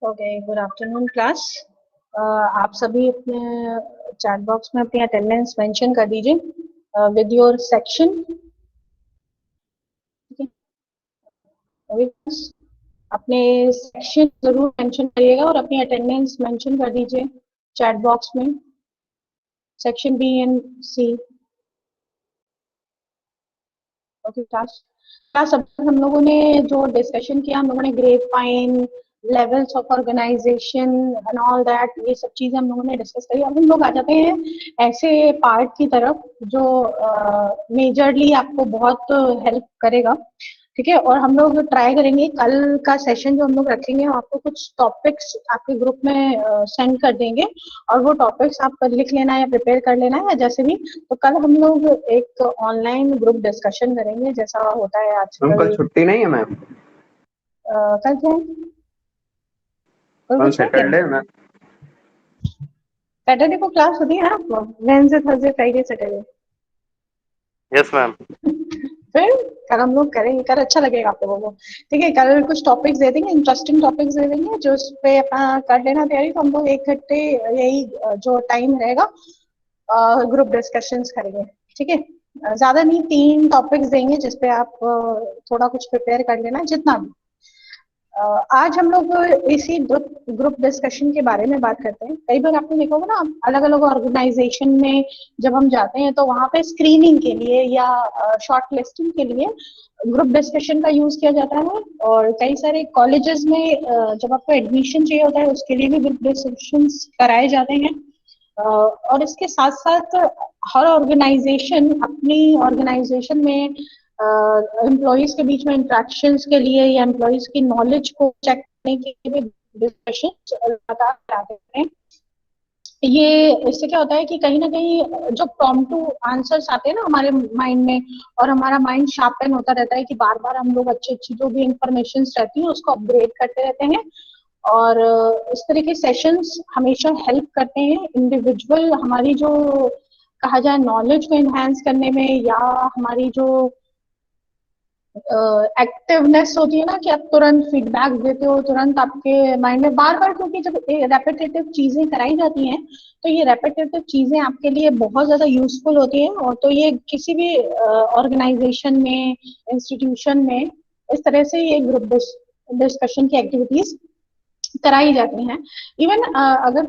Okay, good afternoon class. आप सभी अपने चैट बॉक्स में अपनी अटेंडेंस मेंशन कर दीजिए विद योर सेक्शन। अपने सेक्शन जरूर मेंशन करिएगा और अपनी अटेंडेंस मेंशन कर दीजिए चैट बॉक्स में, section B and C. Okay class. Class अब तक हम लोगों ने जो डिस्कशन किया, हम लोगों ने grapevine, levels of organisation and all that, ये सब चीजें हम लोगों ने डिस्कस करी। अब हम लोग आ जाते हैं ऐसे पार्ट की तरफ जो मेजरली आपको बहुत हेल्प करेगा। ठीक है, और हम लोग ट्राई करेंगे कल का सेशन जो हम लोग रखेंगे, हम आपको कुछ टॉपिक्स आपके ग्रुप में सेंड कर देंगे और वो टॉपिक्स आप लिख लेना है या प्रिपेयर कर लेना है या जैसे भी। तो कल हम लोग एक ऑनलाइन ग्रुप डिस्कशन करेंगे जैसा होता है मैम कल आजकल। छुट्टी नहीं है मैम। कल क्या है? कल कल कुछ है क्या? सैटरडे है मैम। सैटरडे को क्लास होती है ना, Wednesday Thursday Friday Saturday. Yes ma'am. फिर कल हम लोग करेंगे, कल अच्छा लगेगा आप लोगों को। ठीक है, कल कुछ टॉपिक्स दे देंगे, इंटरेस्टिंग टॉपिक्स दे देंगे जो उस पे अपना कर लेना तैयारी। तो हम लोग 1 घंटे यही जो टाइम रहेगा ग्रुप डिस्कशंस करेंगे। ठीक है, ज्यादा नहीं, 3 टॉपिक्स देंगे जिसपे आप थोड़ा कुछ प्रिपेयर कर लेना जितना भी। आज हम लोग इसी ग्रुप ग्रुप डिस्कशन के बारे में बात करते हैं। कई बार आपने देखा होगा ना, अलग अलग ऑर्गेनाइजेशन में जब हम जाते हैं तो वहां पे स्क्रीनिंग के लिए या शॉर्ट लिस्टिंग के लिए ग्रुप डिस्कशन का यूज किया जाता है। और कई सारे कॉलेजेस में जब आपको एडमिशन चाहिए होता है उसके लिए भी ग्रुप डिस्कशन कराए जाते हैं। और इसके साथ साथ हर ऑर्गेनाइजेशन अपनी ऑर्गेनाइजेशन में एम्प्लॉयज के बीच में इंट्रैक्शंस के लिए या एम्प्लॉयज की नॉलेज को चेक करने के लिए डिस्कशन लगातार कराते हैं। ये इससे क्या होता है कि कहीं ना कहीं जो प्रॉम्प्ट टू आंसर्स आते हैं ना हमारे माइंड में, और हमारा माइंड शार्पन होता रहता है कि बार बार हम लोग अच्छी अच्छी जो भी इंफॉर्मेशन रहती है उसको अपग्रेड करते रहते हैं। और इस तरह के सेशंस हमेशा हेल्प करते हैं इंडिविजुअल हमारी जो कहा जाए नॉलेज को एनहांस करने में, या हमारी जो एक्टिवनेस होती है ना कि आप तुरंत फीडबैक देते हो तुरंत आपके माइंड में बार बार, क्योंकि जब रेपिटेटिव चीजें कराई जाती हैं तो ये रेपिटेटिव चीजें आपके लिए बहुत ज्यादा यूजफुल होती हैं। और तो ये किसी भी ऑर्गेनाइजेशन में, इंस्टीट्यूशन में इस तरह से ये ग्रुप डिस्कशन की एक्टिविटीज कराई जाती हैं। इवन अगर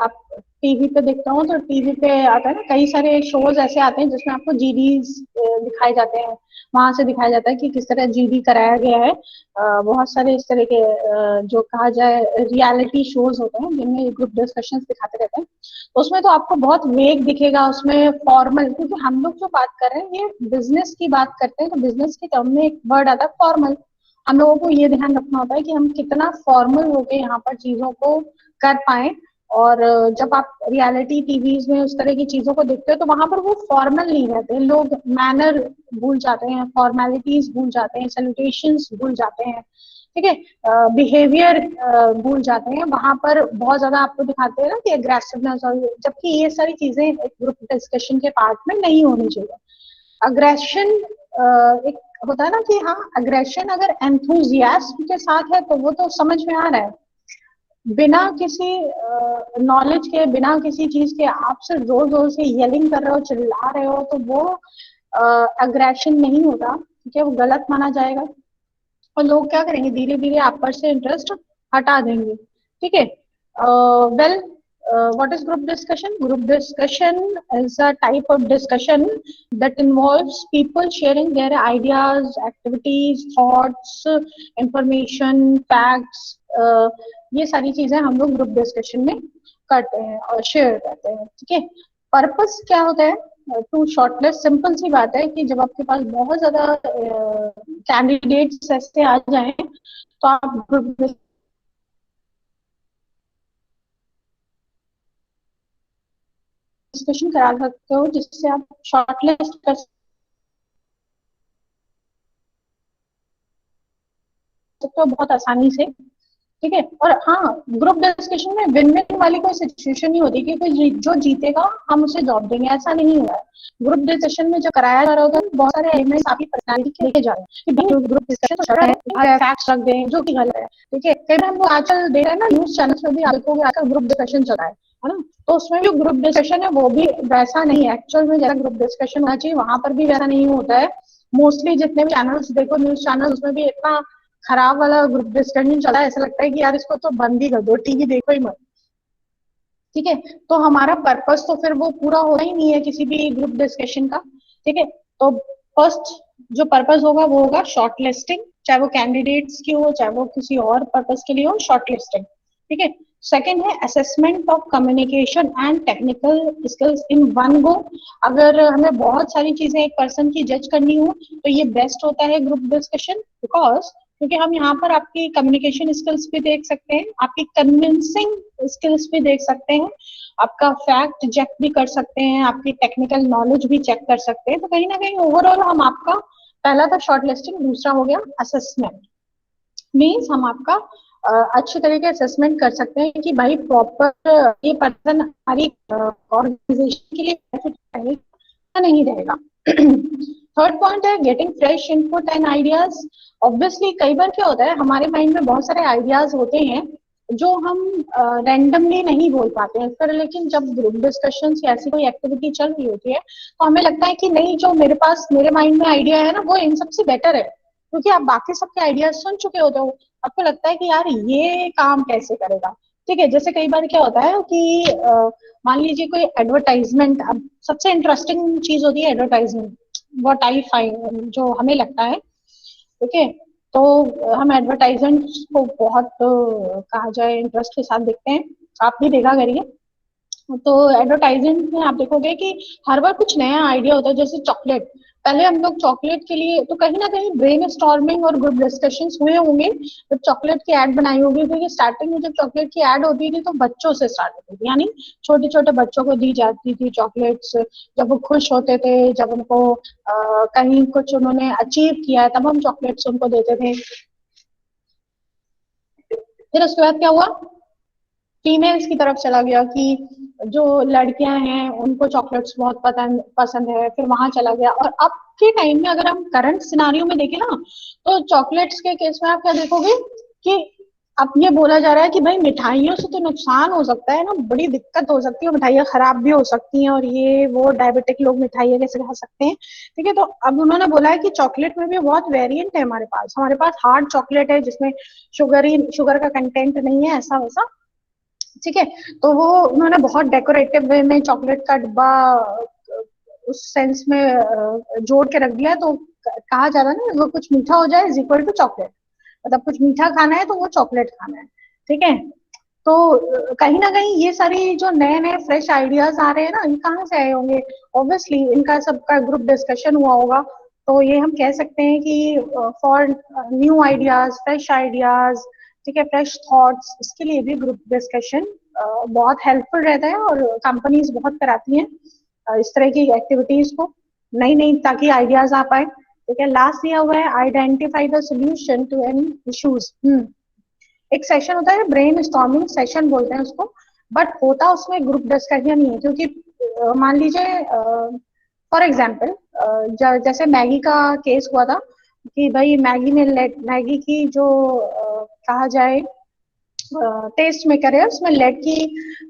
आप टीवी पे देखते हो तो टीवी पे आता है ना, कई सारे शोज ऐसे आते हैं जिसमें आपको जीडीज दिखाए जाते हैं। वहां से दिखाया जाता है कि किस तरह जीडी कराया गया है। बहुत सारे इस तरह के जो कहा जाए रियलिटी शोज होते हैं जिनमें ग्रुप डिस्कशंस दिखाते रहते हैं। तो उसमें तो आपको बहुत वेग दिखेगा उसमें फॉर्मल, क्योंकि हम लोग जो बात कर रहे हैं ये बिजनेस की बात करते हैं। तो बिजनेस के टर्म में एक वर्ड आता है फॉर्मल। हम लोगों को ये ध्यान रखना होता है कि हम कितना फॉर्मल होके यहाँ पर चीजों को कर पाए। और जब आप रियलिटी टीवीज में उस तरह की चीजों को देखते हो तो वहां पर वो फॉर्मल नहीं रहते, लोग मैनर भूल जाते हैं, फॉर्मेलिटीज भूल जाते हैं, सैल्यूटेशंस भूल जाते हैं। ठीक है, बिहेवियर भूल जाते हैं। वहां पर बहुत ज्यादा आपको दिखाते हैं ना कि अग्रेसिवनेस, और जबकि ये सारी चीजें एक ग्रुप डिस्कशन के पार्ट में नहीं होनी चाहिए। अग्रेशन एक होता है ना कि हाँ, अग्रेशन अगर एंथुजियाज्म के साथ है तो वो तो समझ में आ रहा है। बिना किसी नॉलेज के, बिना किसी चीज के आप सिर्फ जोर जोर से येलिंग कर रहे हो, चिल्ला रहे हो, तो वो अग्रेशन नहीं होता। ठीक है, वो गलत माना जाएगा और लोग क्या करेंगे, धीरे धीरे आप पर से इंटरेस्ट हटा देंगे। ठीक है, well, what is group discussion? Group discussion is a type of discussion that involves people sharing their ideas, activities, thoughts, information, facts. ये सारी चीजें हम लोग ग्रुप डिस्कशन में करते हैं और शेयर करते हैं। ठीक है, पर्पस क्या होता है? टू शॉर्टलिस्ट, सिंपल सी बात है कि जब आपके पास बहुत ज्यादा कैंडिडेट्स ऐसे आ जाएं तो आप ग्रुप डिस्कशन करा सकते हो जिससे आप शॉर्टलिस्ट कर सकते हो बहुत आसानी से। ठीक है। और हाँ, ग्रुप डिस्कशन में विन विन वाली कोई सिचुएशन नहीं होती कि जो जीतेगा हम उसे जॉब देंगे, ऐसा नहीं हुआ है। ग्रुप डिस्कशन में जो कराया जा रहा होता है बहुत सारे एलिमेंट्स आपकी पर्सनालिटी के लेके जा रहे हैं कि भाई ग्रुप डिस्कशन तो चल रहा है, फैक्ट्स रख दें जो कि गलत है। ठीक है, कई बार हम लोग आजकल देख रहे हैं ना न्यूज चैनल्स में भी आप देखोगे आजकल ग्रुप डिस्कशन चल रहा है ना। तो उसमें जो ग्रुप डिस्कशन है वो भी वैसा नहीं है, एक्चुअल में जैसा ग्रुप डिस्कशन होना चाहिए वहां पर भी वैसा नहीं होता है। मोस्टली जितने भी चैनल्स देखो न्यूज चैनल, उसमें भी इतना खराब वाला ग्रुप डिस्कशन चला है, ऐसा लगता है कि यार इसको तो बंद ही कर दो, टीवी देखो ही मत। ठीक है, तो हमारा पर्पस तो फिर वो पूरा होना ही नहीं है किसी भी ग्रुप डिस्कशन का। ठीक है, तो फर्स्ट जो पर्पस होगा वो होगा शॉर्ट लिस्टिंग, चाहे वो कैंडिडेट्स की हो चाहे वो किसी और पर्पस के लिए हो, शॉर्ट लिस्टिंग। ठीक है, सेकेंड है assessment of communication and technical skills in one go. अगर हमें बहुत सारी चीजें एक पर्सन की जज करनी हो तो ये बेस्ट होता है ग्रुप डिस्कशन, बिकॉज क्योंकि हम यहाँ पर आपकी कम्युनिकेशन स्किल्स भी देख सकते हैं, आपकी कन्विंसिंग स्किल्स भी देख सकते हैं, आपका फैक्ट चेक भी कर सकते हैं, आपकी टेक्निकल नॉलेज भी चेक कर सकते हैं। तो कहीं ना कहीं ओवरऑल हम आपका पहला था शॉर्ट लिस्टिंग, दूसरा हो गया असेसमेंट। मीन्स हम आपका अच्छे तरीके असेसमेंट कर सकते हैं कि भाई प्रॉपर ये पर्सन हमारी ऑर्गेनाइजेशन के लिए benefit रहेगा नहीं रहेगा। थर्ड पॉइंट है getting fresh input and ideas. Obviously कई बार क्या होता है हमारे माइंड में बहुत सारे आइडियाज होते हैं जो हम रैंडमली नहीं बोल पाते हैं फिर, लेकिन जब ग्रुप डिस्कशन या ऐसी कोई एक्टिविटी चल रही होती है तो हमें लगता है कि नहीं, जो मेरे पास मेरे माइंड में आइडिया है ना वो इन सबसे बेटर है, क्योंकि आप बाकी सबके आइडियाज सुन चुके होते हो। आपको लगता है कि यार ये काम कैसे करेगा। ठीक है, जैसे कई बार क्या होता है कि मान लीजिए कोई एडवर्टाइजमेंट, अब सबसे इंटरेस्टिंग चीज होती है एडवर्टाइजमेंट, व्हाट आई फाइंड, जो हमें लगता है। ठीक है, तो हम एडवर्टाइजमेंट को बहुत कहा जाए इंटरेस्ट के साथ देखते हैं, आप भी देखा करिए। तो एडवर्टाइजमेंट में आप देखोगे कि हर बार कुछ नया आइडिया होता है, जैसे चॉकलेट। पहले हम लोग चॉकलेट के लिए तो कहीं ना कहीं ब्रेन स्टॉर्मिंग और ग्रुप डिस्कशंस हुए होंगे जब चॉकलेट की एड बनाई होगी, क्योंकि स्टार्टिंग में जब चॉकलेट की एड होती थी तो बच्चों से स्टार्ट होती थी, यानी छोटे छोटे बच्चों को दी जाती थी चॉकलेट्स। जब वो खुश होते थे, जब उनको कहीं कुछ उन्होंने अचीव किया है तब हम चॉकलेट्स उनको देते थे। फिर उसके बाद क्या हुआ, फीमेल्स की तरफ चला गया कि जो लड़कियां हैं उनको चॉकलेट्स बहुत पसंद पसंद है, फिर वहां चला गया। और अब के टाइम में अगर हम करंट सिनारियो में देखें ना तो चॉकलेट्स के केस में आप क्या देखोगे कि अब ये बोला जा रहा है कि भाई मिठाइयों से तो नुकसान हो सकता है ना, बड़ी दिक्कत हो सकती है, मिठाइयाँ खराब भी हो सकती हैं, और ये वो डायबिटिक लोग मिठाइयाँ कैसे खा सकते हैं। ठीक है, तो अब उन्होंने बोला है कि चॉकलेट में भी बहुत वेरिएंट है हमारे पास हार्ड चॉकलेट है जिसमें शुगर का कंटेंट नहीं है, ऐसा वैसा। ठीक है, तो वो उन्होंने बहुत डेकोरेटिव वे में चॉकलेट का डिब्बा उस सेंस में जोड़ के रख दिया है। तो कहा जा रहा है ना, वो कुछ मीठा हो जाए इज इक्वल टू चॉकलेट, मतलब कुछ मीठा खाना है तो वो चॉकलेट खाना है। ठीक है, तो कहीं ना कहीं ये सारी जो नए नए फ्रेश आइडियाज आ रहे हैं ना, ये कहाँ से आए होंगे। ऑब्वियसली इनका सबका ग्रुप डिस्कशन हुआ होगा। तो ये हम कह सकते हैं कि for new ideas, fresh ideas, ठीक है, फ्रेश थॉट्स, इसके लिए भी ग्रुप डिस्कशन बहुत हेल्पफुल रहता है, और कंपनीज बहुत कराती हैं इस तरह की एक्टिविटीज को नई नई, ताकि आइडियाज आ पाए। ठीक है, लास्ट दिया हुआ है identify the solution to any issues. एक सेशन होता है ब्रेन स्टॉर्मिंग सेशन बोलते हैं उसको, बट होता उसमें ग्रुप डिस्कशन ही है, क्योंकि मान लीजिए फॉर एग्जाम्पल जैसे मैगी का केस हुआ था कि भाई मैगी में मैगी की जो कहा जाए टेस्ट मेकर है उसमें लेड की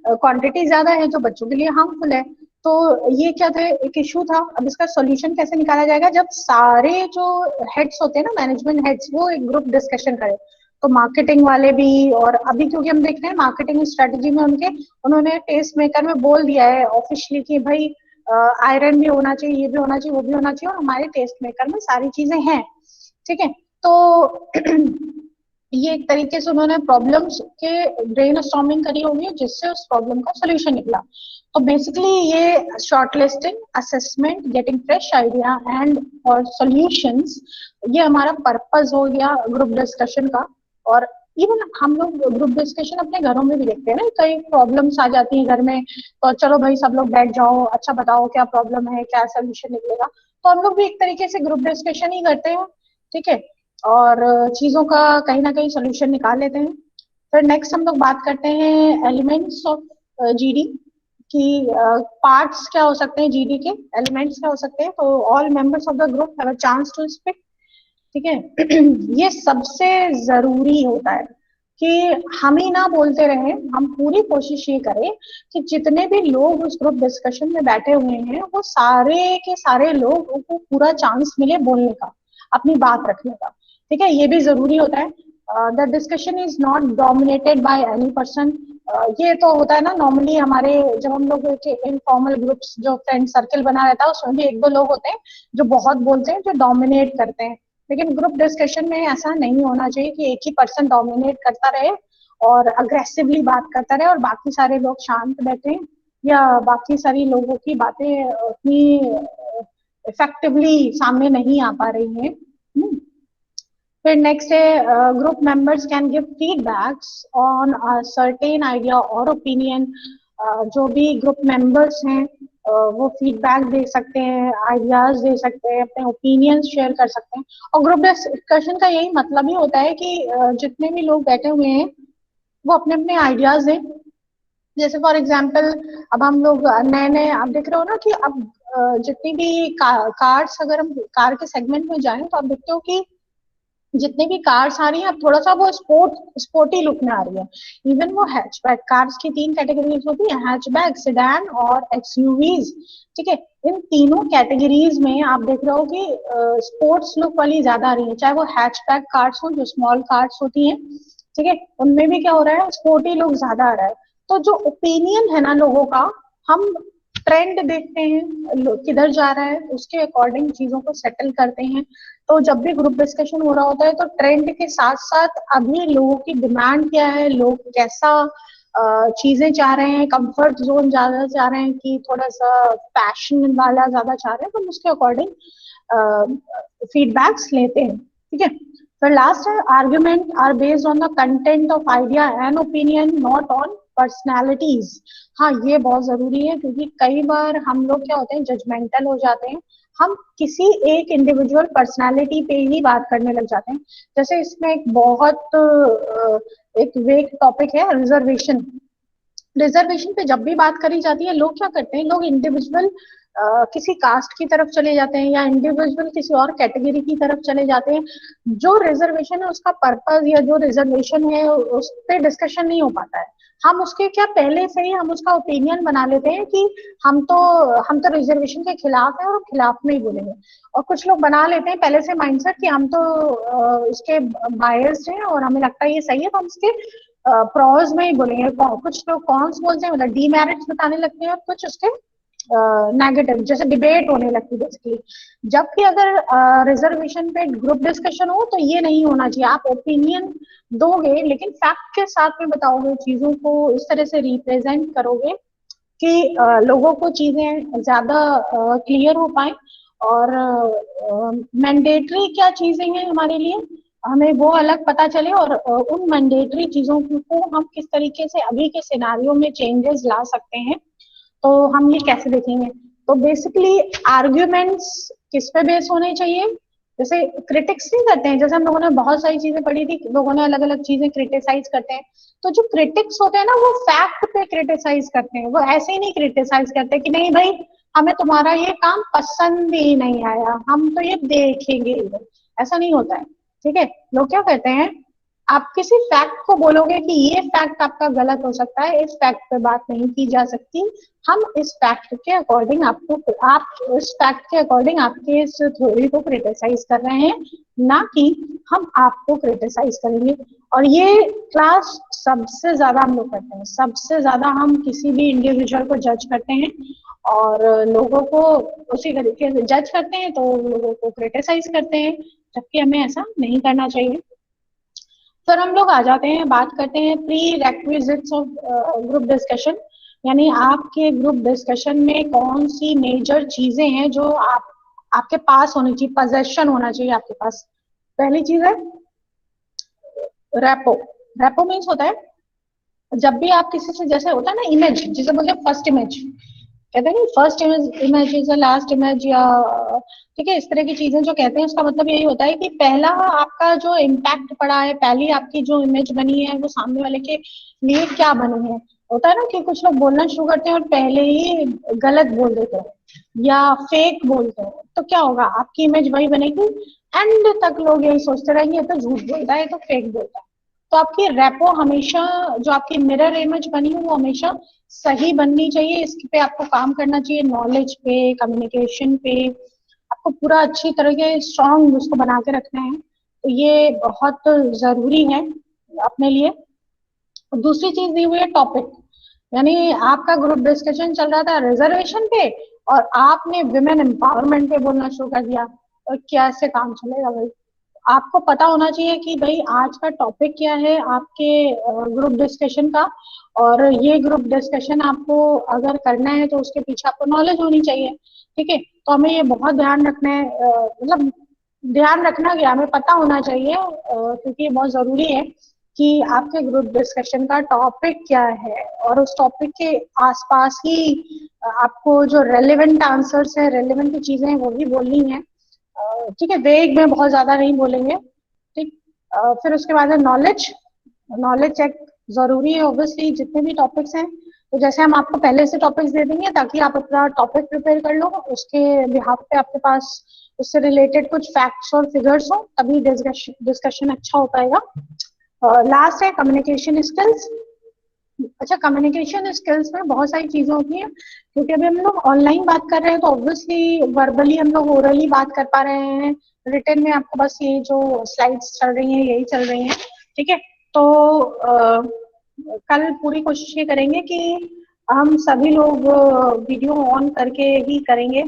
क्वांटिटी ज्यादा है जो बच्चों के लिए हार्मफुल है। तो ये क्या था, एक इशू था। अब इसका सॉल्यूशन कैसे निकाला जाएगा, जब सारे जो हेड्स होते हैं ना, मैनेजमेंट हेड्स, वो एक ग्रुप डिस्कशन करें। तो मार्केटिंग वाले भी, और अभी क्योंकि हम देख रहे हैं मार्केटिंग स्ट्रेटेजी में उन्होंने टेस्ट मेकर में बोल दिया है ऑफिशियली कि भाई आयरन भी होना चाहिए, ये भी होना चाहिए, वो भी होना चाहिए, और हमारे टेस्ट मेकर में सारी चीजें हैं। ठीक है, तो ये एक तरीके से उन्होंने प्रॉब्लम्स के ब्रेन स्टॉर्मिंग करी होगी जिससे उस प्रॉब्लम का सोल्यूशन निकला। तो बेसिकली ये short listing, assessment, getting fresh idea and और सॉल्यूशंस, ये हमारा पर्पस हो गया ग्रुप डिस्कशन का। और इवन हम लोग ग्रुप डिस्कशन अपने घरों में भी देखते हैं ना, कई प्रॉब्लम्स आ जाती है घर में, तो चलो भाई सब लोग बैठ जाओ, अच्छा बताओ क्या प्रॉब्लम है, क्या सोल्यूशन निकलेगा। तो हम लोग भी एक तरीके से ग्रुप डिस्कशन ही करते हैं। ठीक है, और चीजों का कहीं ना कहीं सोल्यूशन निकाल लेते हैं। फिर नेक्स्ट हम लोग बात करते हैं एलिमेंट्स ऑफ जीडी कि पार्ट्स क्या हो सकते हैं, जीडी के एलिमेंट्स क्या हो सकते हैं। तो all members of the group have a chance to speak, ठीक है। ये सबसे जरूरी होता है कि हम ही ना बोलते रहे, हम पूरी कोशिश ये करें कि जितने भी लोग उस ग्रुप डिस्कशन में बैठे हुए हैं वो सारे के सारे लोग को पूरा चांस मिले बोलने का, अपनी बात रखने का, ठीक है। ये भी जरूरी होता है। The discussion is not dominated by any person. ये तो होता है ना नॉर्मली हमारे, जब हम लोग इनफॉर्मल ग्रुप्स जो फ्रेंड सर्कल बना रहता है उसमें भी एक दो लोग होते हैं जो बहुत बोलते हैं, जो डोमिनेट करते हैं। लेकिन ग्रुप डिस्कशन में ऐसा नहीं होना चाहिए कि एक ही पर्सन डोमिनेट करता रहे और अग्रेसिवली बात करता रहे और बाकी सारे लोग शांत बैठे या बाकी सारी लोगों की बातें उतनी इफेक्टिवली सामने नहीं आ पा रही हैं। फिर नेक्स्ट है group members can give feedbacks on a certain idea और ओपिनियन। जो भी ग्रुप मेंबर्स हैं वो फीडबैक दे सकते हैं, आइडियाज दे सकते हैं, अपने ओपिनियंस शेयर कर सकते हैं। और ग्रुप डिस्कशन का यही मतलब ही होता है कि जितने भी लोग बैठे हुए हैं वो अपने अपने आइडियाज दें। जैसे फॉर एग्जाम्पल अब हम लोग नए नए, आप देख रहे हो ना कि अब जितनी भी कार्स, अगर हम कार के सेगमेंट में जाएं तो आप देखते हो कि जितने भी कार्स आ रही हैं अब थोड़ा सा वो स्पोर्टी लुक में आ रही है। इवन वो हैचबैक कार्स की तीन कैटेगरीज होती है, हैचबैक, सेडान और एक्सयूवीज, ठीक है। इन तीनों कैटेगरीज में आप देख रहे हो कि स्पोर्ट्स लुक वाली ज्यादा आ रही है, चाहे वो हैचबैक कार्स हो जो स्मॉल कार्स होती हैं, ठीक है। उनमें भी क्या हो रहा है, स्पोर्टी लुक ज्यादा आ रहा है। तो जो ओपिनियन है ना लोगों का, हम ट्रेंड देखते हैं किधर जा रहा है, उसके अकॉर्डिंग चीजों को सेटल करते हैं। तो जब भी ग्रुप डिस्कशन हो रहा होता है तो ट्रेंड के साथ साथ अभी लोगों की डिमांड क्या है, लोग कैसा चीजें चाह रहे हैं, कंफर्ट जोन ज्यादा चाह रहे हैं कि थोड़ा सा पैशन वाला ज्यादा चाह रहे हैं, तो उसके अकॉर्डिंग फीडबैक्स लेते हैं, ठीक है। फिर लास्ट है argument are based on the content of idea and opinion, not on personalities. हाँ ये बहुत जरूरी है क्योंकि कई बार हम लोग क्या होते हैं, जजमेंटल हो जाते हैं, हम किसी एक इंडिविजुअल पर्सनालिटी पे ही बात करने लग जाते हैं। जैसे इसमें एक बहुत एक वेग टॉपिक है रिजर्वेशन। रिजर्वेशन पे जब भी बात करी जाती है लोग क्या करते हैं, लोग इंडिविजुअल किसी कास्ट की तरफ चले जाते हैं या इंडिविजुअल किसी और कैटेगरी की तरफ चले जाते हैं। जो रिजर्वेशन है उसका पर्पस या जो रिजर्वेशन है उस पर डिस्कशन नहीं हो पाता है। हम उसके क्या पहले से ही हम उसका ओपिनियन बना लेते हैं कि हम तो रिजर्वेशन के खिलाफ है और हम खिलाफ में ही बोलेंगे। और कुछ लोग बना लेते हैं पहले से माइंडसेट कि हम तो इसके बायस्ड हैं और हमें लगता है ये सही है तो हम इसके प्रॉज में ही बोलेंगे। कुछ लोग कॉन्स बोलते हैं, मतलब डीमेरिट्स बताने लगते हैं, और कुछ उसके नेगेटिव, जैसे डिबेट होने लगती है बेसिकली। जबकि अगर रिजर्वेशन पे ग्रुप डिस्कशन हो तो ये नहीं होना चाहिए। आप ओपिनियन दोगे लेकिन फैक्ट के साथ में बताओगे, चीजों को इस तरह से रिप्रेजेंट करोगे कि लोगों को चीजें ज्यादा क्लियर हो पाए। और मैंडेटरी क्या चीजें हैं हमारे लिए, हमें वो अलग पता चले, और उन मैंडेटरी चीजों को हम किस तरीके से अभी के सिनारियों में चेंजेस ला सकते हैं, तो हम ये कैसे देखेंगे। तो बेसिकली आर्ग्यूमेंट्स किस पे बेस होने चाहिए, जैसे क्रिटिक्स नहीं करते हैं, जैसे हम लोगों ने बहुत सारी चीजें पढ़ी थी, लोगों ने अलग अलग चीजें क्रिटिसाइज करते हैं। तो जो क्रिटिक्स होते हैं ना वो फैक्ट पे क्रिटिसाइज करते हैं, वो ऐसे ही नहीं क्रिटिसाइज करते कि नहीं भाई हमें तुम्हारा ये काम पसंद ही नहीं आया, हम तो ये देखेंगे। ऐसा नहीं होता है, ठीक है। लोग क्या कहते हैं, आप किसी फैक्ट को बोलोगे कि ये फैक्ट आपका गलत हो सकता है, इस फैक्ट पे बात नहीं की जा सकती, हम इस फैक्ट के अकॉर्डिंग आप इस फैक्ट के अकॉर्डिंग आपके इस थ्योरी को क्रिटिसाइज कर रहे हैं, ना कि हम आपको क्रिटिसाइज करेंगे। और ये क्लास सबसे ज्यादा हम लोग करते हैं, सबसे ज्यादा हम किसी भी इंडिविजुअल को जज करते हैं और लोगों को उसी तरीके से जज करते हैं, तो लोगों को क्रिटिसाइज करते हैं, जबकि हमें ऐसा नहीं करना चाहिए। फिर हम लोग आ जाते हैं, बात करते हैं pre requisites of group discussion, यानी आपके ग्रुप डिस्कशन में कौन सी मेजर चीजें हैं जो आपके पास होनी चाहिए, पोजेशन होना चाहिए आपके पास। पहली चीज है रेपो। रेपो मीन्स होता है जब भी आप किसी से, जैसे होता है ना इमेज, जिसे बोलते हैं फर्स्ट इमेज, कहते हैं first image is the last image, या ठीक है, इस तरह की चीजें जो कहते हैं उसका मतलब यही होता है कि पहला आपका जो इम्पैक्ट पड़ा है, पहली आपकी जो इमेज बनी है वो सामने वाले के लिए क्या बनी है। होता है ना कि कुछ लोग बोलना शुरू करते हैं और पहले ही गलत बोल देते हैं या फेक बोलते हैं, तो क्या होगा, आपकी इमेज वही बनेगी। एंड तक लोग यही सोचते रहेंगे ये तो झूठ बोलता है, ये तो फेक बोलता है। तो आपकी रेपो हमेशा, जो आपकी मिरर इमेज बनी है वो हमेशा सही बननी चाहिए। इस पे आपको काम करना चाहिए, नॉलेज पे, कम्युनिकेशन पे आपको पूरा अच्छी तरह के स्ट्रॉन्ग उसको बना के रखना है। तो ये बहुत जरूरी है अपने लिए। दूसरी चीज दी हुई है टॉपिक, यानी आपका ग्रुप डिस्कशन चल रहा था रिजर्वेशन पे और आपने विमेन एम्पावरमेंट पे बोलना शुरू कर दिया, और कैसे काम चलेगा भाई। आपको पता होना चाहिए कि भाई आज का टॉपिक क्या है आपके ग्रुप डिस्कशन का, और ये ग्रुप डिस्कशन आपको अगर करना है तो उसके पीछे आपको नॉलेज होनी चाहिए। ठीक है, तो हमें ये बहुत ध्यान रखना है, मतलब ध्यान रखना क्या, हमें पता होना चाहिए, क्योंकि ये बहुत जरूरी है कि आपके ग्रुप डिस्कशन का टॉपिक क्या है, और उस टॉपिक के आसपास ही आपको जो रेलेवेंट आंसर्स है, रेलेवेंट चीजें हैं वो भी बोलनी है। ठीक है, वेग में बहुत ज्यादा नहीं बोलेंगे। ठीक, फिर उसके बाद है नॉलेज। नॉलेज चेक जरूरी है ऑब्वियसली, जितने भी टॉपिक्स हैं। तो जैसे हम आपको पहले से टॉपिक्स दे देंगे ताकि आप अपना टॉपिक प्रिपेयर कर लो, उसके बिहाफ पे आपके पास उससे रिलेटेड कुछ फैक्ट्स और फिगर्स हो, तभी डिस्कशन अच्छा हो पाएगा। लास्ट है कम्युनिकेशन स्किल्स। अच्छा, कम्युनिकेशन स्किल्स में बहुत सारी चीजें होती हैं, क्योंकि अभी हम लोग ऑनलाइन बात कर रहे हैं तो ऑब्वियसली वर्बली हम लोग ओरली बात कर पा रहे हैं, रिटर्न में आपको बस ये जो स्लाइड्स चल रही हैं यही चल रही हैं। ठीक है, तो कल पूरी कोशिश ये करेंगे कि हम सभी लोग वीडियो ऑन करके ही करेंगे।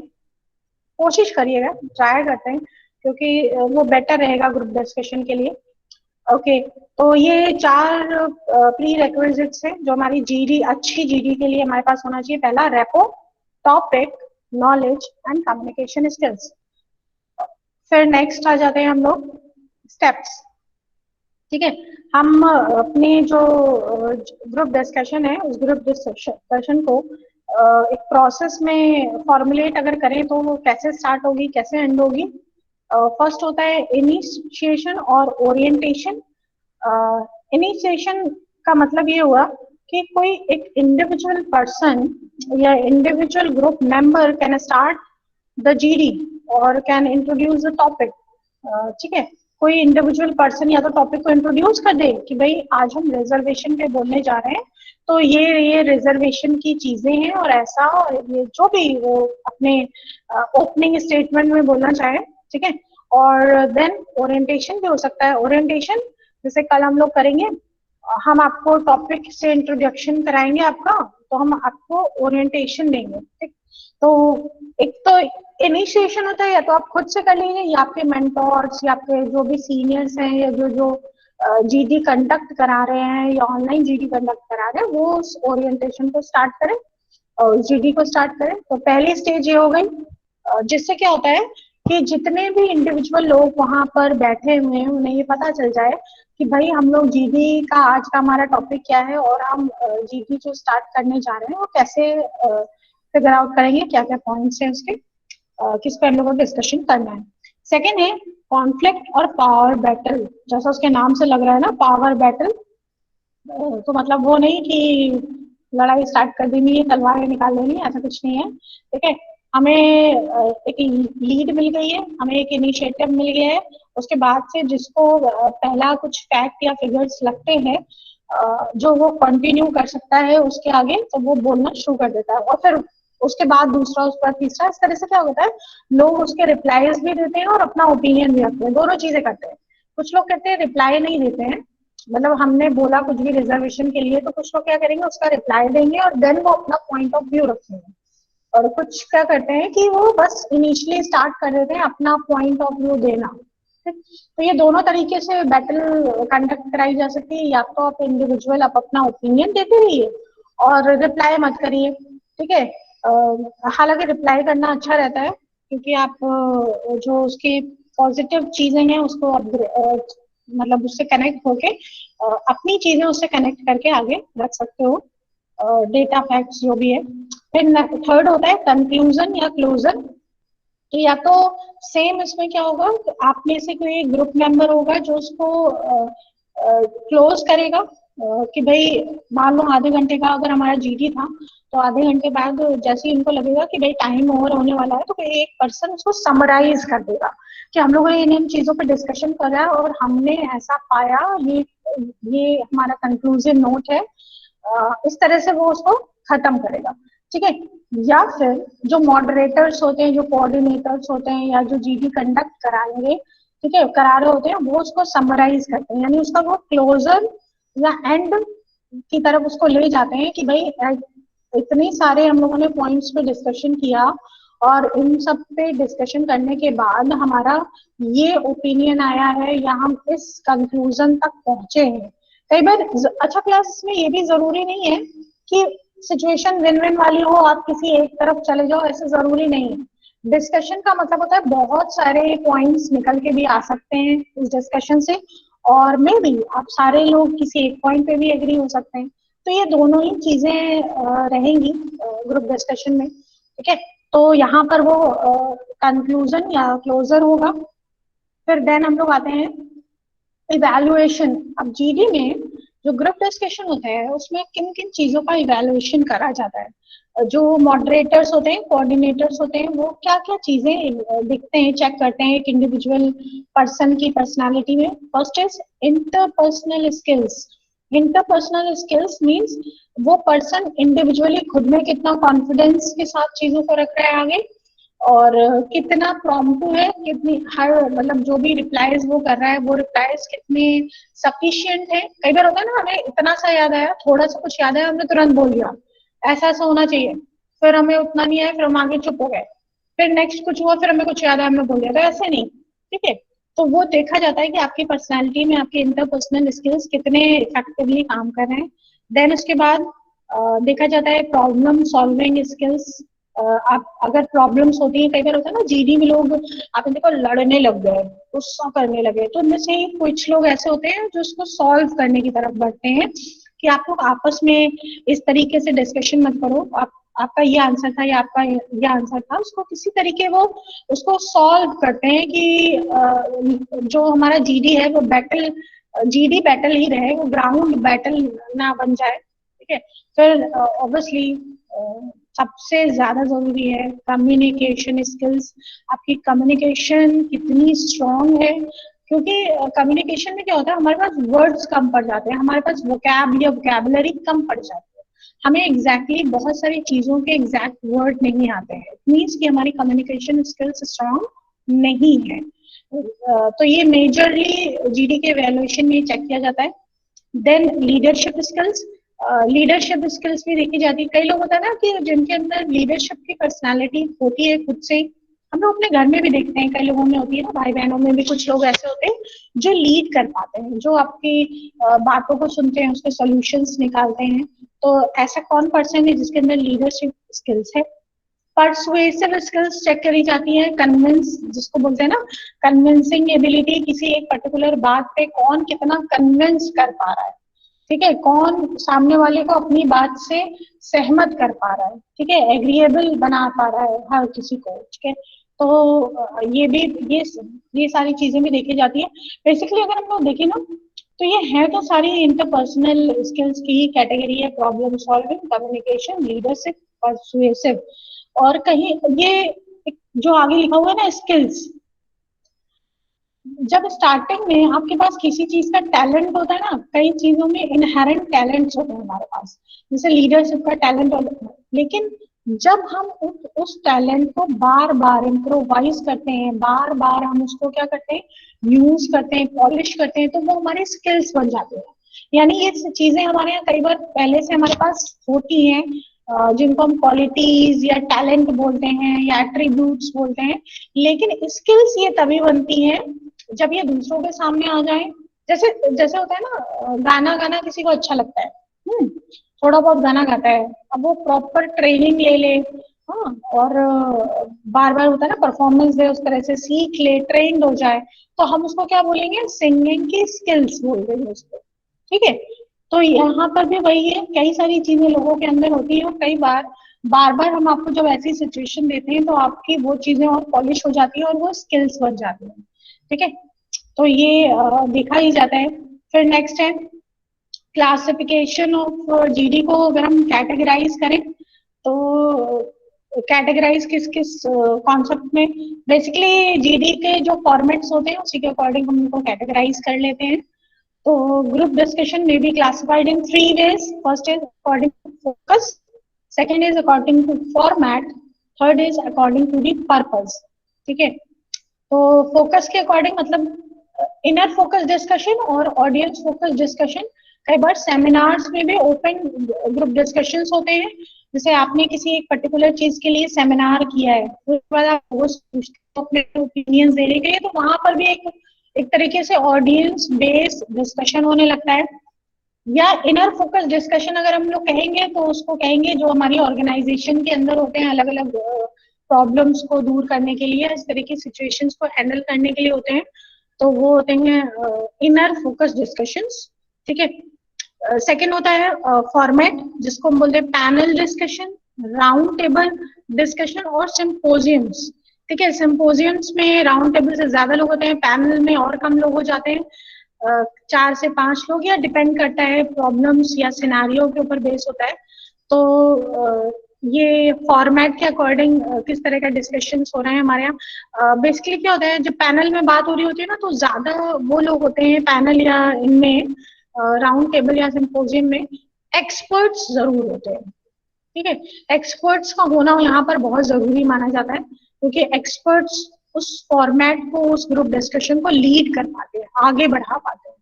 कोशिश करिएगा, ट्राई करते हैं, क्योंकि वो बेटर रहेगा ग्रुप डिस्कशन के लिए। ओके, तो ये चार प्री रेक्विजिट्स हैं जो हमारी जीडी, अच्छी जीडी के लिए हमारे पास होना चाहिए। पहला repo, topic, knowledge and communication skills. फिर नेक्स्ट आ जाते हैं हम लोग स्टेप्स। ठीक है, हम अपने जो ग्रुप डिस्कशन है उस ग्रुप डिस्कशन को एक प्रोसेस में फॉर्मुलेट अगर करें तो वो कैसे स्टार्ट होगी, कैसे एंड होगी। फर्स्ट होता है इनिशिएशन और ओरिएंटेशन। इनिशिएशन का मतलब ये हुआ कि कोई एक इंडिविजुअल पर्सन या individual group member can start the GD और कैन इंट्रोड्यूस द टॉपिक। ठीक है, कोई इंडिविजुअल पर्सन या तो टॉपिक को इंट्रोड्यूस कर दे कि भाई आज हम रिजर्वेशन पे बोलने जा रहे हैं, तो ये रिजर्वेशन की चीजें हैं और ऐसा, और ये जो भी वो अपने ओपनिंग स्टेटमेंट में बोलना चाहे। ठीक है, और देन ओरिएंटेशन भी हो सकता है। ओरिएंटेशन जैसे कल हम लोग करेंगे, हम आपको टॉपिक से इंट्रोडक्शन कराएंगे आपका, तो हम आपको ओरिएंटेशन देंगे। ठीक, तो एक तो इनिशिएशन होता है, या तो आप खुद से कर लीजिए या आपके मेंटोर्स या आपके जो भी सीनियर्स हैं या जो जो जीडी कंडक्ट करा रहे हैं या ऑनलाइन जीडी कंडक्ट करा रहे हैं वो उस ओरिएंटेशन को स्टार्ट करें और जीडी को स्टार्ट करें। तो पहली स्टेज ये हो गई, जिससे क्या होता है कि जितने भी इंडिविजुअल लोग वहां पर बैठे हुए हैं उन्हें ये पता चल जाए कि भाई हम लोग जीडी का आज का हमारा टॉपिक क्या है, और हम जीडी जो स्टार्ट करने जा रहे हैं वो कैसे फिगर आउट करेंगे, क्या क्या पॉइंट्स हैं उसके, किस पे हम लोगों को डिस्कशन करना है। सेकेंड है कॉन्फ्लिक्ट और पावर बैटल। जैसा उसके नाम से लग रहा है ना, पावर बैटल, तो मतलब वो नहीं कि लड़ाई स्टार्ट कर देनी है, तलवारें निकाल लेनी है, ऐसा कुछ नहीं है। ठीक है, हमें एक लीड मिल गई है, हमें एक इनिशिएटिव मिल गया है, उसके बाद से जिसको पहला कुछ फैक्ट या फिगर्स लगते हैं जो वो कंटिन्यू कर सकता है उसके आगे, तो वो बोलना शुरू कर देता है, और फिर उसके बाद दूसरा, उसके बाद तीसरा। इस तरह से क्या होता है, लोग उसके रिप्लाईज भी देते हैं और अपना ओपिनियन भी रखते हैं, दोनों चीजें करते हैं। कुछ लोग कहते हैं रिप्लाई नहीं देते हैं, मतलब हमने बोला कुछ भी रिजर्वेशन के लिए, तो कुछ लोग क्या करेंगे उसका रिप्लाई देंगे और देन वो अपना पॉइंट ऑफ व्यू रखेंगे। और कुछ क्या करते हैं कि वो बस इनिशियली स्टार्ट कर देते हैं अपना पॉइंट ऑफ व्यू देना। तो ये दोनों तरीके से बैटल कंडक्ट कराई जा सकती है, या तो आप इंडिविजुअल आप अपना ओपिनियन देते रहिए और रिप्लाई मत करिए। ठीक है, हालांकि रिप्लाई करना अच्छा रहता है, क्योंकि आप जो उसकी पॉजिटिव चीजें हैं उसको मतलब उससे कनेक्ट होके अपनी चीजें उससे कनेक्ट करके आगे रख सकते हो। डेटा फैक्ट्स जो भी है। फिर थर्ड होता है कंक्लूजन या क्लोजर। तो या तो सेम इसमें क्या होगा, आप में से कोई ग्रुप मेंबर होगा जो उसको क्लोज करेगा, कि भाई मान लो आधे घंटे का अगर हमारा जीडी था, तो आधे घंटे बाद जैसे ही उनको लगेगा कि भाई टाइम ओवर होने वाला है, तो कोई एक पर्सन उसको समराइज कर देगा कि हम लोगों ने इन चीजों पर डिस्कशन करा और हमने ऐसा पाया, ये हमारा कंक्लूसिव नोट है। इस तरह से वो उसको खत्म करेगा। ठीक है। या फिर जो मॉडरेटर्स होते हैं, जो कोऑर्डिनेटर्स होते हैं, या जो जीडी कंडक्ट कराएंगे, ठीक है, करा रहे होते हैं, वो उसको समराइज करते हैं, यानी उसका वो क्लोजर या एंड की तरफ उसको ले जाते हैं कि भाई इतने सारे हम लोगों ने पॉइंट्स पे डिस्कशन किया, और इन सब पे डिस्कशन करने के बाद हमारा ये ओपिनियन आया है या हम इस कंक्लूजन तक पहुंचे हैं। कई बार अच्छा क्लास में ये भी जरूरी नहीं है कि सिचुएशन विन विन वाली हो, आप किसी एक तरफ चले जाओ, ऐसे जरूरी नहीं है। डिस्कशन का मतलब होता है बहुत सारे पॉइंट्स निकल के भी आ सकते हैं इस डिस्कशन से, और मे भी आप सारे लोग किसी एक पॉइंट पे भी एग्री हो सकते हैं। तो ये दोनों ही चीजें रहेंगी ग्रुप डिस्कशन में। ठीक है। तो यहाँ पर वो कंक्लूजन या क्लोजर होगा। फिर देन हम लोग आते हैं इवैल्यूएशन। अब जीडी में जो ग्रुप डिस्कशन होता है उसमें किन किन चीजों का इवैल्यूएशन करा जाता है। जो मॉडरेटर्स होते हैं, कोऑर्डिनेटर्स होते हैं, वो क्या क्या चीजें देखते हैं, चेक करते हैं एक इंडिविजुअल पर्सन की पर्सनालिटी में। First is interpersonal skills. Interpersonal skills means वो पर्सन इंडिविजुअली खुद में कितना कॉन्फिडेंस के साथ चीजों को रख रहा है आगे, और कितना प्रॉम्प्ट है, कितनी हर मतलब जो भी रिप्लाईज वो कर रहा है वो रिप्लाईज कितने सफिशिएंट है। कई बार होता है ना, हमें इतना सा याद आया, थोड़ा सा कुछ याद आया, हमने तुरंत बोल दिया, ऐसा ऐसा होना चाहिए, फिर हमें उतना नहीं आया, फिर हम आगे चुप हो गए, फिर नेक्स्ट कुछ हुआ, फिर हमें कुछ याद आया, हमने बोल दिया, तो ऐसे नहीं। ठीक है। तो वो देखा जाता है कि आपकी पर्सनैलिटी में आपके इंटरपर्सनल स्किल्स कितने इफेक्टिवली काम कर रहे हैं। देन उसके बाद देखा जाता है प्रॉब्लम सॉल्विंग स्किल्स। आप अगर प्रॉब्लम्स होती है, कई बार होता है ना जीडी में लोग, आपने देखो, लड़ने लग गए, गुस्सा करने लगे, तो उनमें से कुछ लोग ऐसे होते हैं जो उसको सॉल्व करने की तरफ बढ़ते हैं कि आप लोग आपस में इस तरीके से डिस्कशन मत करो, आपका ये आंसर था या आपका ये आंसर था, उसको किसी तरीके वो उसको सॉल्व करते हैं कि जो हमारा जीडी है वो बैटल, जीडी बैटल ही रहे, वो ग्राउंड बैटल ना बन जाए। ठीक है। फिर ऑब्वियसली सबसे ज्यादा जरूरी है कम्युनिकेशन स्किल्स। आपकी कम्युनिकेशन कितनी स्ट्रांग है, क्योंकि कम्युनिकेशन में क्या होता है, हमारे पास वर्ड्स कम पड़ जाते हैं, हमारे पास वोकैब या वोकैबुलरी कम पड़ जाती है, हमें एग्जैक्टली बहुत सारी चीजों के एग्जैक्ट वर्ड नहीं आते हैं, मीन्स कि हमारी कम्युनिकेशन स्किल्स स्ट्रांग नहीं है। तो ये मेजरली जीडी के वैल्यूएशन में चेक किया जाता है। Then leadership skills. Leadership skills भी देखी जाती है। कई लोग होता है ना कि जिनके अंदर लीडरशिप की पर्सनालिटी होती है खुद से, हम लोग अपने घर में भी देखते हैं, कई लोगों में होती है ना, भाई बहनों में भी कुछ लोग ऐसे होते हैं जो लीड कर पाते हैं, जो आपकी बातों को सुनते हैं, उसके सॉल्यूशंस निकालते हैं। तो ऐसा कौन पर्सन है जिसके अंदर लीडरशिप स्किल्स है। परसुएसिव स्किल्स चेक करी जाती है। कन्विंस जिसको बोलते हैं ना, कन्विंसिंग एबिलिटी, किसी एक पर्टिकुलर बात पे कौन कितना कन्विंस कर पा रहा है। ठीक है। कौन सामने वाले को अपनी बात से सहमत कर पा रहा है, ठीक है, एग्रीएबल बना पा रहा है हर किसी को। ठीक है। तो ये भी, ये सारी चीजें भी देखी जाती है। बेसिकली अगर हम लोग देखें ना, तो ये है तो सारी इंटरपर्सनल स्किल्स की कैटेगरी है, problem solving, communication, leadership, persuasive. और कहीं ये जो आगे लिखा हुआ है ना स्किल्स, जब स्टार्टिंग में आपके पास किसी चीज का टैलेंट होता है ना, कई चीजों में इनहेरेंट टैलेंट्स होते हैं हमारे पास, जैसे लीडरशिप का टैलेंट होता है, लेकिन जब हम उस टैलेंट को बार बार इम्प्रोवाइज करते हैं, बार बार हम उसको क्या करते हैं, यूज करते हैं, पॉलिश करते हैं, तो वो हमारे स्किल्स बन जाते हैं। यानी ये चीजें हमारे यहाँ कई बार पहले से हमारे पास होती हैं, जिनको हम क्वालिटीज या टैलेंट बोलते हैं या एट्रीब्यूट्स बोलते हैं। लेकिन स्किल्स ये तभी बनती हैं जब ये दूसरों के सामने आ जाए। जैसे जैसे होता है ना, गाना गाना किसी को अच्छा लगता है, थोड़ा बहुत गाना गाता है, अब वो प्रॉपर ट्रेनिंग ले ले, हाँ, और बार बार होता है ना परफॉर्मेंस दे, उस तरह से सीख ले, ट्रेंड हो जाए, तो हम उसको क्या बोलेंगे, सिंगिंग की स्किल्स बोल देंगे उसको। ठीक है। तो यहाँ पर भी वही है, कई सारी चीजें लोगों के अंदर होती है और कई बार बार बार हम आपको जब ऐसी सिचुएशन देते हैं तो आपकी वो चीजें और पॉलिश हो जाती है और वो स्किल्स बन जाती हैं। ठीक है, तो ये देखा ही जाता है। फिर नेक्स्ट है क्लासिफिकेशन ऑफ जीडी को अगर हम कैटेगराइज करें तो कैटेगराइज किस किस कॉन्सेप्ट में, बेसिकली जीडी के जो फॉर्मेट्स होते हैं उसी के अकॉर्डिंग हम उनको कैटेगराइज कर लेते हैं। तो group discussion may be classified in three ways. First is according to focus, second is according to format, third is according to the purpose. ठीक है, तो फोकस के अकॉर्डिंग मतलब इनर फोकस डिस्कशन और ऑडियंस फोकस डिस्कशन। कई बार seminars में भी open group discussions होते हैं, जैसे आपने किसी एक पर्टिकुलर चीज के लिए सेमिनार किया है, उसके बाद आप वो अपने ओपिनियंस देने के लिए, तो वहां पर भी एक तरीके से ऑडियंस बेस्ड डिस्कशन होने लगता है। या इनर फोकस डिस्कशन अगर हम लोग कहेंगे तो उसको कहेंगे जो हमारी ऑर्गेनाइजेशन के अंदर होते हैं, अलग अलग प्रॉब्लम्स को दूर करने के लिए, इस तरह की सिचुएशंस को हैंडल करने के लिए होते हैं, तो वो होते हैं इनर फोकस डिस्कशंस। ठीक है, सेकंड होता है फॉर्मेट, जिसको हम बोलते हैं panel discussion, round table discussion और सिंपोजियम्स। ठीक है, सिंपोजियम्स में राउंड टेबल से ज्यादा लोग होते हैं, पैनल में और कम लोग हो जाते हैं, 4 से 5 लोग, या डिपेंड करता है प्रॉब्लम्स या सिनारियो के ऊपर बेस होता है। तो ये फॉर्मेट के अकॉर्डिंग किस तरह का डिस्कशन हो रहे हैं हमारे यहाँ। बेसिकली क्या होता है, जब पैनल में बात हो रही होती है ना, तो ज्यादा वो लोग होते हैं पैनल या इनमें राउंड टेबल या सिंपोजियम में एक्सपर्ट्स जरूर होते हैं। ठीक है, एक्सपर्ट्स का होना यहाँ पर बहुत जरूरी माना जाता है, क्योंकि एक्सपर्ट्स उस फॉर्मेट को, उस ग्रुप डिस्कशन को लीड कर पाते हैं, आगे बढ़ा पाते हैं।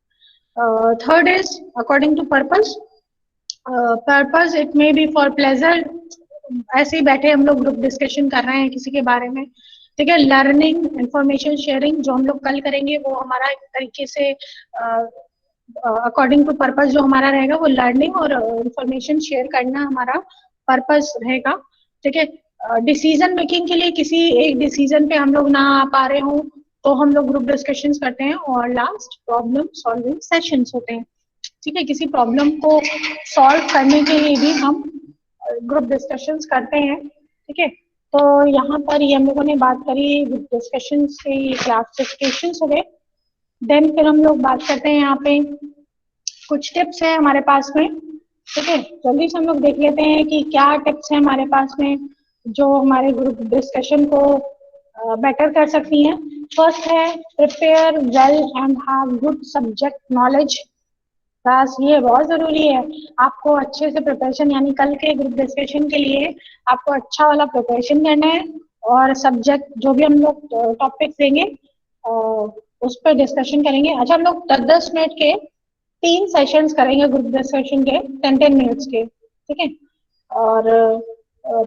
Third is according to purpose. Purpose it may be for pleasure, ऐसे ही बैठे हम लोग ग्रुप डिस्कशन कर रहे हैं किसी के बारे में। ठीक है, लर्निंग, इंफॉर्मेशन शेयरिंग जो हम लोग कल करेंगे, वो हमारा एक तरीके से अकॉर्डिंग टू पर्पस जो हमारा रहेगा वो लर्निंग और इंफॉर्मेशन शेयर करना हमारा पर्पस रहेगा। ठीक है, डिसीजन मेकिंग के लिए किसी एक डिसीजन पे हम लोग ना आ पा रहे हो तो हम लोग ग्रुप डिस्कशंस करते हैं। और लास्ट प्रॉब्लम सॉल्विंग सेशंस होते हैं। ठीक है, किसी प्रॉब्लम को सॉल्व करने के लिए भी हम ग्रुप डिस्कशंस करते हैं। ठीक है, तो यहाँ पर ये हम लोगों ने बात करी ग्रुप डिस्कशन से क्लासिफिकेशन हो गए। देन फिर हम लोग बात करते हैं, यहाँ पे कुछ टिप्स है हमारे पास में। ठीक है, जल्दी से हम लोग देख लेते हैं कि क्या टिप्स है हमारे पास में जो हमारे ग्रुप डिस्कशन को बेटर कर सकती हैं। फर्स्ट है prepare well and have good subject knowledge. बस ये बहुत जरूरी है, आपको अच्छे से प्रिपरेशन, यानी कल के ग्रुप डिस्कशन के लिए आपको अच्छा वाला प्रिपरेशन करना है, और सब्जेक्ट जो भी हम लोग टॉपिक्स देंगे उस पर डिस्कशन करेंगे। अच्छा, हम लोग 10-10 मिनट के 3 सेशंस करेंगे ग्रुप डिस्कशन के, 10-10 मिनट्स के। ठीक है, और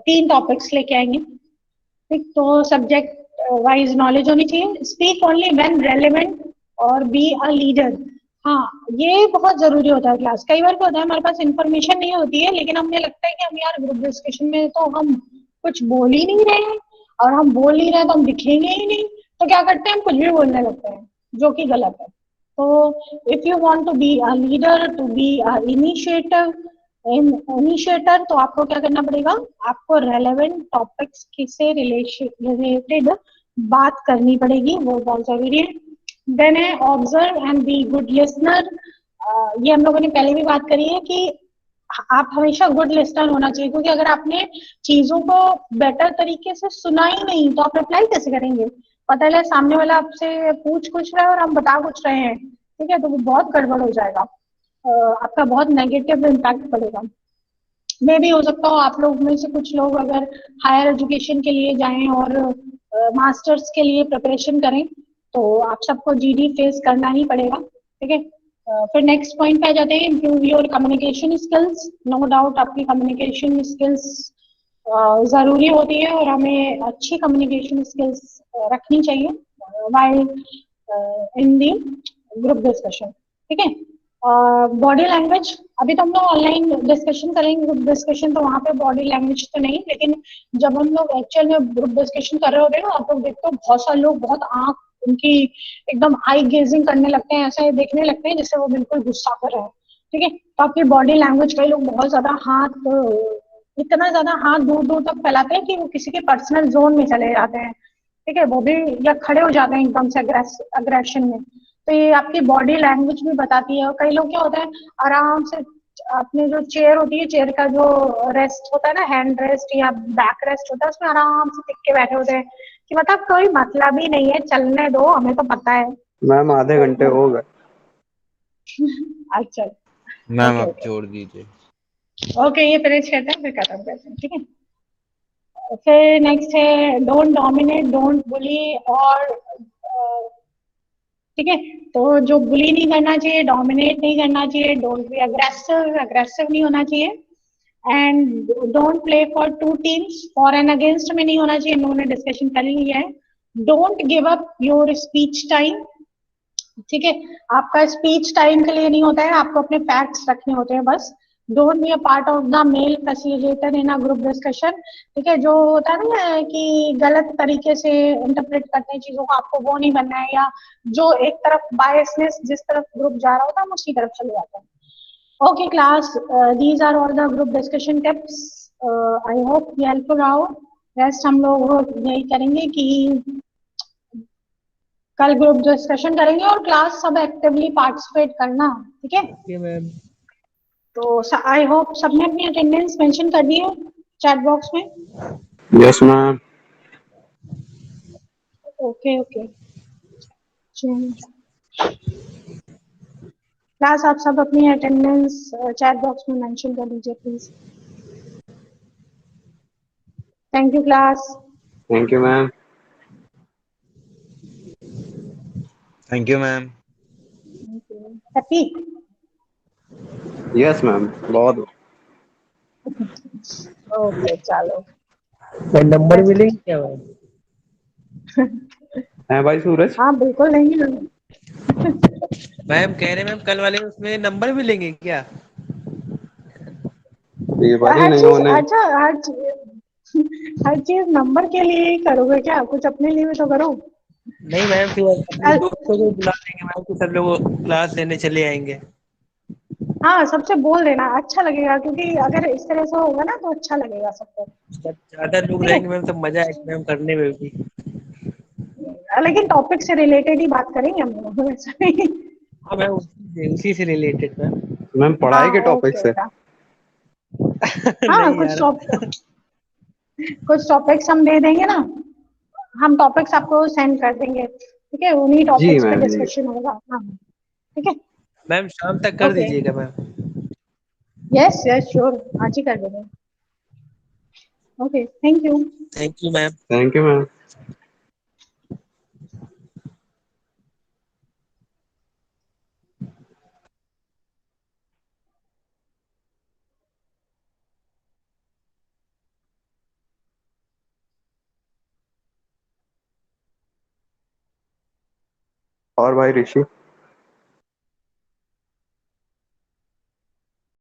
3 टॉपिक्स लेके आएंगे। ठीक, तो सब्जेक्ट वाइज नॉलेज होनी चाहिए। स्पीक ओनली व्हेन रेलेवेंट और बी अ लीडर। हाँ, ये बहुत जरूरी होता है क्लास। कई बार क्या होता है, हमारे पास इन्फॉर्मेशन नहीं होती है, लेकिन हमें लगता है कि हम यार ग्रुप डिस्कशन में तो हम कुछ बोल ही नहीं रहे हैं, और हम बोल नहीं रहे हैं तो हम दिखेंगे ही नहीं, तो क्या करते हैं, हम कुछ भी बोलने लगते हैं, जो कि गलत है। तो if you want to be a leader, to be a initiator, तो आपको क्या करना पड़ेगा, आपको रेलेवेंट टॉपिक्स से रिलेटेड बात करनी पड़ेगी, वो बहुत जरूरी है। देन है observe and be good listener. ये हम लोगों ने पहले भी बात करी है कि आप हमेशा गुड लिसनर होना चाहिए, क्योंकि अगर आपने चीजों को बेटर तरीके से सुना ही नहीं तो आप रिप्लाई कैसे करेंगे। पता है सामने वाला आपसे पूछ कुछ रहा है और हम बता कुछ रहे हैं, ठीक है, तो वो बहुत गड़बड़ हो जाएगा, आपका बहुत नेगेटिव इम्पैक्ट पड़ेगा। मे भी हो सकता हो आप लोग में से कुछ लोग अगर हायर एजुकेशन के लिए जाएं और मास्टर्स के लिए प्रिपरेशन करें, तो आप सबको जीडी फेस करना ही पड़ेगा। ठीक है, फिर नेक्स्ट पॉइंट पे आ जाते हैं, improve your communication skills. No doubt आपकी कम्युनिकेशन स्किल्स जरूरी होती है, और हमें अच्छी कम्युनिकेशन स्किल्स रखनी चाहिए while in the group discussion. ठीक है, बॉडी लैंग्वेज, अभी तो हम लोग ऑनलाइन डिस्कशन करेंगे ग्रुप डिस्कशन, तो वहाँ पे बॉडी लैंग्वेज तो नहीं, लेकिन जब हम लोग एक्चुअल में ग्रुप डिस्कशन कर रहे होते हैं ना, आप लोग देखते हो बहुत सारे लोग बहुत आंख उनकी एकदम आई गेजिंग करने लगते हैं, ऐसा देखने लगते हैं जैसे वो बिल्कुल गुस्सा कर रहे हैं। ठीक है, तो आपकी बॉडी लैंग्वेज, कई लोग बहुत ज्यादा हाथ, इतना ज्यादा हाथ दूर दूर तक फैलाते हैं कि वो किसी के पर्सनल जोन में चले जाते हैं। ठीक है, वो भी, या खड़े हो जाते हैं एकदम से अग्रेशन में। तो ये आपकी बॉडी लैंग्वेज भी बताती है। और कई लोग क्या होता है, आराम से अपने जो चेयर होती है, चेयर का जो रेस्ट होता है ना, हैंड रेस्ट या बैक रेस्ट होता है, उसमें आराम से टिक के बैठे होते हैं कि मतलब कोई मतलब ही नहीं है, चलने दो, हमें तो पता है। मैम आधे घंटे हो गए। अच्छा। मैम ओके आप ओके छोड़ दीजिए। ओके, ये फिनिश करते हैं, फिर खत्म करते हैं, ठीक है। फिर नेक्स्ट है, डोंट डोमिनेट, डोंट बुली, और ठीक है, तो जो बुली नहीं करना चाहिए, डोमिनेट नहीं करना चाहिए, डोंट बी अग्रेसिव, अग्रेसिव नहीं होना चाहिए, and don't play for two teams, for and against में नहीं होना चाहिए, इन्होंने डिस्कशन कर लिया है। Don't give up your speech time. ठीक है, आपका स्पीच टाइम के लिए नहीं होता है, आपको अपने फैक्ट्स रखने होते हैं बस। Don't be a part of the male facilitator in a group discussion. ठीक है, जो होता है ना कि गलत तरीके से इंटरप्रेट करते हैं चीजों को, आपको वो नहीं बनना है, या जो एक तरफ बायसनेस, जिस तरफ ग्रुप जा रहा होता है हम उसी तरफ चले जाते हैं। Okay class, these are all the group discussion tips. I hope ये हेल्पफुल रहा। रेस्ट हम लोग यही करेंगे कि कल ग्रुप डिस्कशन करेंगे, और क्लास सब एक्टिवली पार्टिसिपेट करना। ठीक है, ओके मैम। तो आई होप सबने अपनी अटेंडेंस मेंशन कर दी है चैट बॉक्स में। Yes ma'am. Okay okay, class आप सब अपनी अटेंडेंस चैट बॉक्स में मेंशन कर दीजिए please. Thank you class. Thank you ma'am. Thank you ma'am. Happy. Yes ma'am, बहुत। ओके चलो, भाई नंबर बेस्ट। मिलेंगे क्या भाई? है भाई सूरज। हाँ बिल्कुल नहीं। मैम कह रहे मैम कल वाले में उसमें नंबर मिलेंगे क्या? पेपर ही हर नहीं चीज, होने। अच्छा हर चीज नंबर के लिए ही करोगे क्या? कुछ अपने लिए भी तो करो। नहीं मैम, फिर अपने दोस्तों को बुला लेंगे मैम, कि सब लोग क्लास लेने चले आएंगे। हाँ, सबसे बोल देना, अच्छा लगेगा, क्योंकि अगर इस तरह से होगा ना तो अच्छा लगेगा सबको। जब ज्यादा लोग ठीक रहेंगे है, मैम तब मजा आएगी मैम करने में भी। लेकिन टॉपिक से रिलेटेड ही बात करेंगे हम लोग, वैसा नहीं। हाँ मैम, उसी से रिलेटेड मैम। मैम पढ़ाई हाँ के टॉपिक ओके से। बेटा। हाँ, नहीं यार। कुछ टॉपिक्स हम दे देंगे ना, हम टॉपिक्स आपको सेंड कर देंगे, ठीक है, उन्हीं जी टॉपिक्स पे मैम जी। डिस्कशन होगा। हाँ ठीक है। मैम शाम तक कर ओके, दीजिएगा मैम। यस यस श्योर, आज ही कर देंगे। Okay, thank you. Thank you ma'am. Thank you ma'am. और भाई ऋषि।